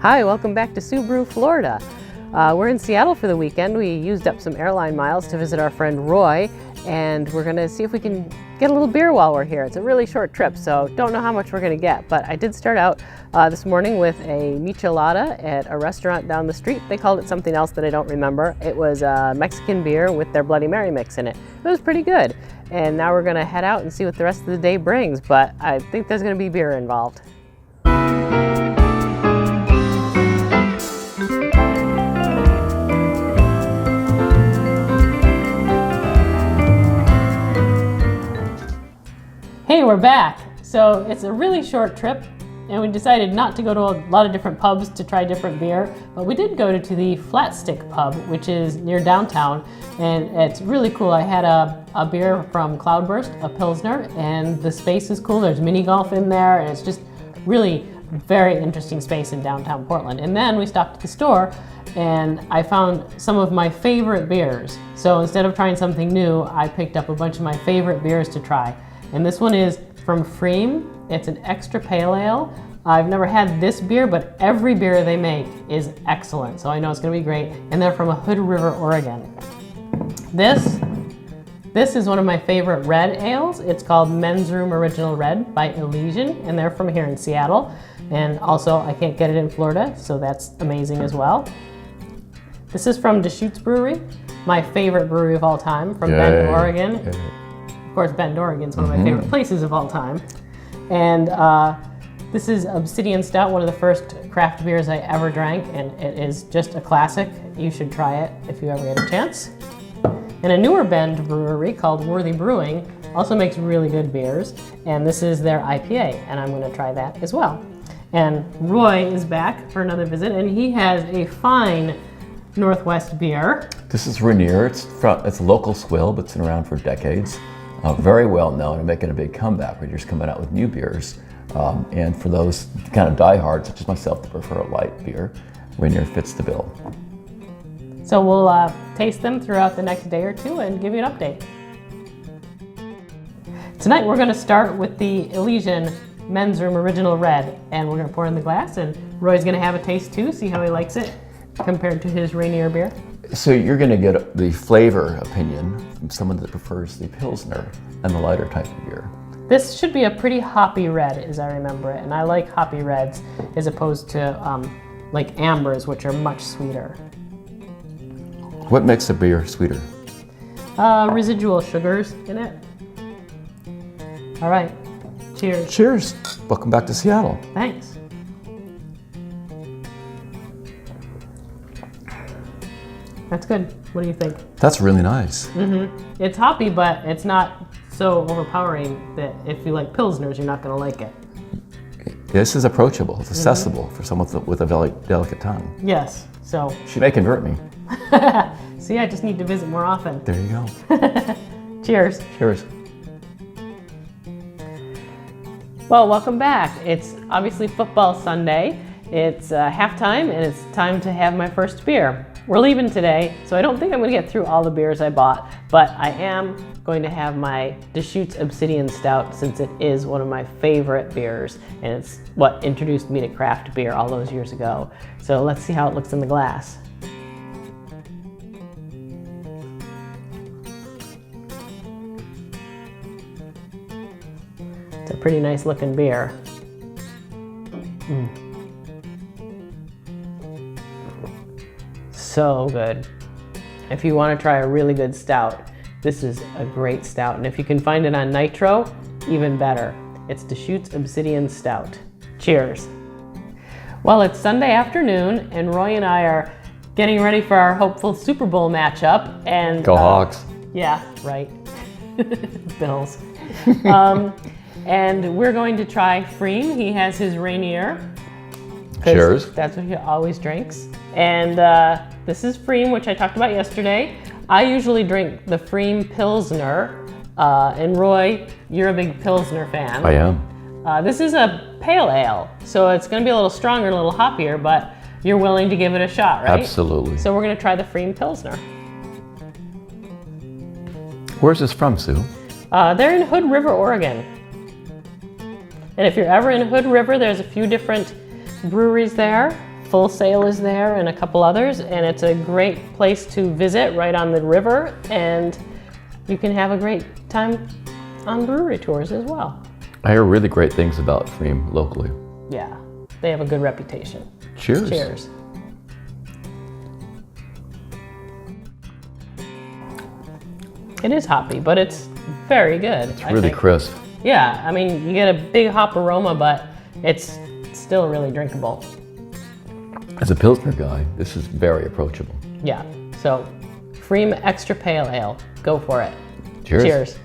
Hi, welcome back to Brew, Florida. We're in Seattle for the weekend. We used up some airline miles to visit our friend Roy, and we're gonna see if we can get a little beer while we're here. It's a really short trip, so don't know how much we're gonna get, but I did start out this morning with a michelada at a restaurant down the street. They called it something else that I don't remember. It was a Mexican beer with their Bloody Mary mix in it. It was pretty good. And now we're gonna head out and see what the rest of the day brings, but I think there's gonna be beer involved. Hey, we're back. So it's a really short trip, and we decided not to go to a lot of different pubs to try different beer, but we did go to the Flat Stick pub, which is near downtown, and it's really cool. I had a beer from Cloudburst, a Pilsner, and the space is cool. There's mini golf in there, and it's just really very interesting space in downtown Portland. And then we stopped at the store, and I found some of my favorite beers. So instead of trying something new, I picked up a bunch of my favorite beers to try. And this one is from pFriem. It's an extra pale ale. I've never had this beer, but every beer they make is excellent. So I know it's gonna be great. And they're from Hood River, Oregon. This is one of my favorite red ales. It's called Men's Room Original Red by Elysian, and they're from here in Seattle. And also I can't get it in Florida, so that's amazing as well. This is from Deschutes Brewery, my favorite brewery of all time, from Bend, Oregon. Of course, Bend, Oregon is one of my favorite places of all time. And this is Obsidian Stout, one of the first craft beers I ever drank, and it is just a classic. You should try it if you ever get a chance. And a newer Bend brewery called Worthy Brewing also makes really good beers, and this is their IPA, and I'm gonna try that as well. And Roy is back for another visit, and he has a fine Northwest beer. This is Rainier. It's a local swill, but it's been around for decades. Very well known and making a big comeback. We're just coming out with new beers. And for those kind of diehards, such as myself, that prefer a light beer, Rainier fits the bill. So we'll taste them throughout the next day or two and give you an update. Tonight we're gonna start with the Elysian Men's Room Original Red, and we're gonna pour in the glass, and Roy's gonna have a taste too, see how he likes it compared to his Rainier beer. So you're going to get the flavor opinion from someone that prefers the Pilsner and the lighter type of beer. This should be a pretty hoppy red, as I remember it, and I like hoppy reds as opposed to like ambers, which are much sweeter. What makes a beer sweeter? Residual sugars in it. All right, cheers. Cheers. Welcome back to Seattle. Thanks. That's good. What do you think? That's really nice. It's hoppy, but it's not so overpowering that if you like Pilsners, you're not going to like it. This is approachable. It's accessible for someone with a very delicate tongue. Yes, so. She may convert me. See, I just need to visit more often. There you go. Cheers. Cheers. Well, welcome back. It's obviously football Sunday. It's halftime, and it's time to have my first beer. We're leaving today, so I don't think I'm going to get through all the beers I bought, but I am going to have my Deschutes Obsidian Stout, since it is one of my favorite beers, and it's what introduced me to craft beer all those years ago. So let's see how it looks in the glass. It's a pretty nice looking beer. So good. If you want to try a really good stout, this is a great stout. And if you can find it on Nitro, even better. It's Deschutes Obsidian Stout. Cheers. Well, it's Sunday afternoon, and Roy and I are getting ready for our hopeful Super Bowl matchup. And Go Hawks. Yeah, right. Bills. And we're going to try pFriem. He has his Rainier. Cheers. That's what he always drinks. And this is pFriem, which I talked about yesterday. I usually drink the pFriem Pilsner. And Roy, you're a big Pilsner fan. I am. This is a pale ale, so it's going to be a little stronger and a little hoppier, but you're willing to give it a shot, right? Absolutely. So we're going to try the pFriem Pilsner. Where's this from, Sue? They're in Hood River, Oregon. And if you're ever in Hood River, there's a few different breweries there. Full Sail is there and a couple others, and it's a great place to visit right on the river, and you can have a great time on brewery tours as well. I hear really great things about pFriem locally. Yeah, they have a good reputation. Cheers. Cheers. It is hoppy, but it's very good. It's really crisp. Yeah, I mean, you get a big hop aroma, but it's still really drinkable. As a Pilsner guy, this is very approachable. Yeah, so pFriem Extra Pale Ale, go for it. Cheers. Cheers.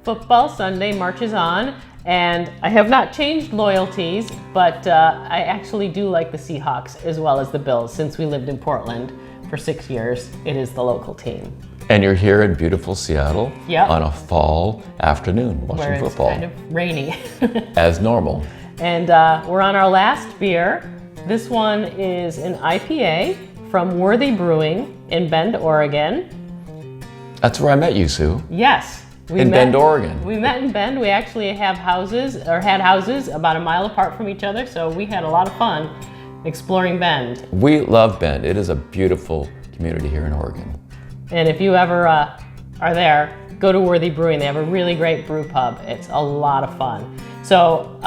Football Sunday marches on, and I have not changed loyalties, but I actually do like the Seahawks as well as the Bills. Since we lived in Portland for 6 years, it is the local team. And you're here in beautiful Seattle on a fall afternoon watching Where it's football. kind of rainy. As normal. And we're on our last beer. This one is an IPA from Worthy Brewing in Bend, Oregon. That's where I met you, Sue. Yes. In Bend, Oregon. We met in Bend. We actually have houses, or had houses about a mile apart from each other, so we had a lot of fun exploring Bend. We love Bend. It is a beautiful community here in Oregon. And if you ever are there, go to Worthy Brewing. They have a really great brew pub. It's a lot of fun. So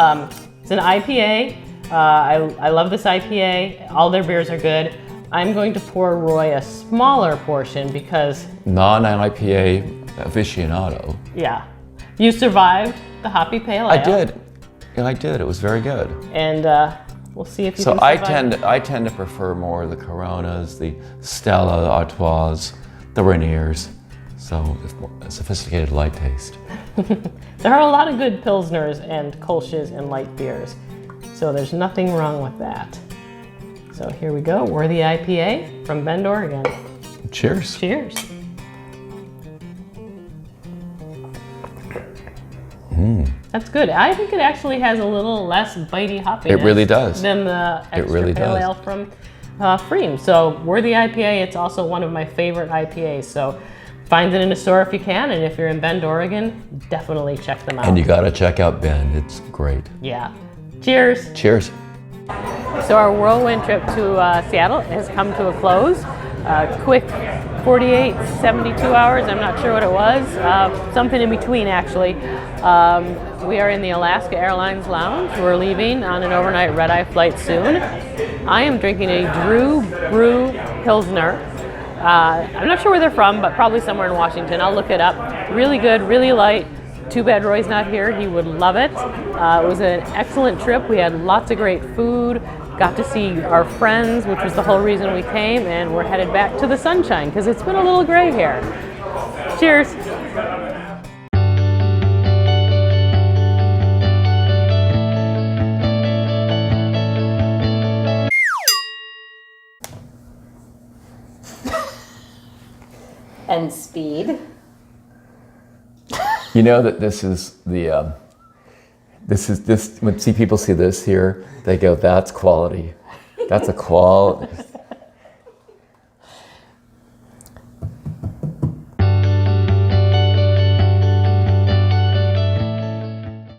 it's an IPA. I love this IPA. All their beers are good. I'm going to pour Roy a smaller portion because... Non-IPA aficionado. Yeah. You survived the hoppy pale ale. I did. Yeah, I did. It was very good. And we'll see if you so can survive. I tend to prefer more the Coronas, the Stella, the Artois, the Rainiers. So it's more a sophisticated light taste. There are a lot of good Pilsners and Kolsch's and light beers. So there's nothing wrong with that. So here we go. Worthy IPA from Bend, Oregon. Cheers. Cheers. That's good. I think it actually has a little less bitey hoppiness. It really does. Than the extra really pale does. ale from pFriem. So Worthy IPA, it's also one of my favorite IPAs. So find it in a store if you can, and if you're in Bend, Oregon, definitely check them out. And you gotta check out Bend. It's great. Yeah. Cheers. Cheers. So our whirlwind trip to Seattle has come to a close. Quick 48, 72 hours, I'm not sure what it was. Something in between, actually. We are in the Alaska Airlines Lounge. We're leaving on an overnight red-eye flight soon. I am drinking a Brew Pilsner. I'm not sure where they're from, but probably somewhere in Washington. I'll look it up. Really good, really light. Too bad Roy's not here. He would love it. It was an excellent trip. We had lots of great food. Got to see our friends, which was the whole reason we came, and we're headed back to the sunshine because it's been a little gray here. Cheers. And speed. You know that this is the, when people see this here, they go, that's quality. That's a